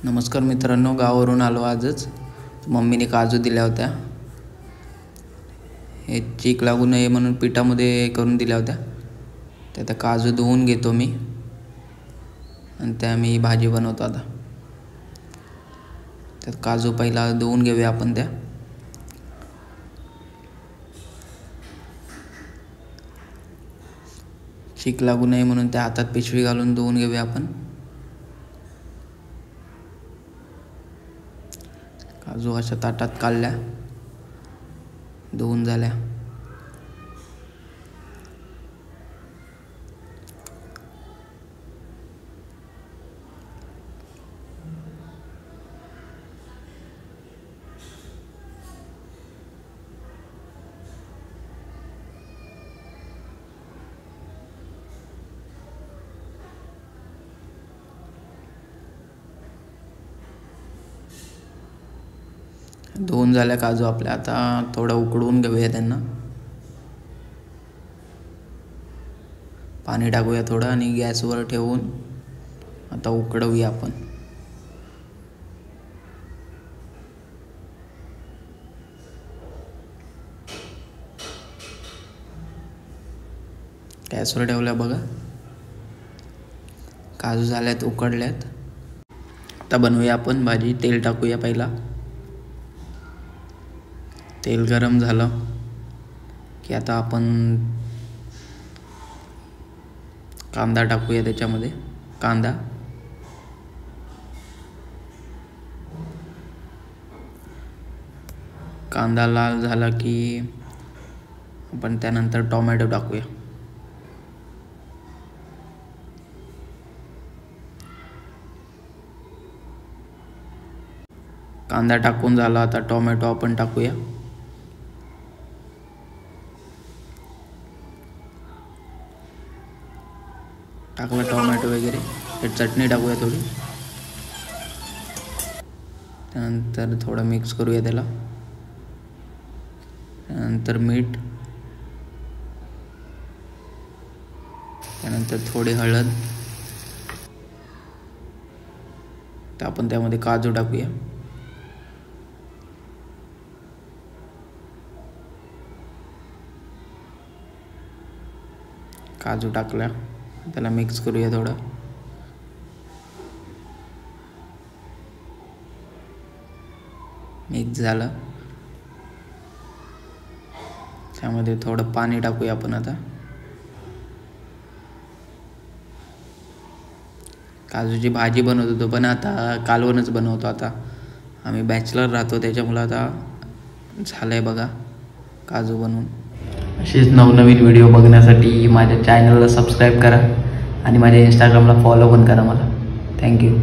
नमस्कार मित्रांनो, गावावरून आलो आजच. मम्मीने काजू दिल्या होत्या. हे चीक लागू नये म्हणून पिठामध्ये करून दिल्या होत्या. त्यात काजू धुवून घेतो मी आणि त्या मी भाजी बनवतो. आता त्यात काजू पहिला धुवून घेऊया आपण. त्या चीक लागू नये म्हणून त्या हातात पिशवी घालून धुवून घेऊया आपण. काजू अशा ताटात काढल्या, धुवून झाल्या. धुवून झाल्या काजू आपल्या. आता थोडं उकडवून घेऊया त्यांना. पाणी टाकूया थोडं आणि गॅसवर ठेवून आता उकडवूया आपण. गॅसवर ठेवल्या बघा. काजू झाल्यात, उकडल्यात. आता बनवूया आपण भाजी. तेल टाकूया पहिला. तेल गरम झालं की आता आपण कांदा टाकूया त्याच्यामध्ये. कांदा लाल झाला की आपण त्यानंतर टोमॅटो टाकूया. कांदा टाकून झाला, आता टोमॅटो आपण टाकूया. टाकला टोमॅटो वगैरे. चटणी टाकूया थोडी. त्यानंतर थोडं मिक्स करूया त्याला. त्यानंतर मीठ. त्यानंतर थोडी हळद. तर आपण त्यामध्ये काजू टाकूया. काजू टाकला, त्याला मिक्स करूया थोडं. मिक्स झालं. त्यामध्ये थोडं पाणी टाकूया आपण. आता काजूची भाजी बनवत होतो, पण आता कालवणच बनवतो. आता आम्ही बॅचलर राहतो, त्याच्यामुळं आता झालंय बघा काजू बनवून. असेच नवनवीन व्हिडिओ बघण्यासाठी माझ्या चॅनलला सबस्क्राईब करा आणि माझ्या इंस्टाग्रामला फॉलो पण करा मला. थँक्यू.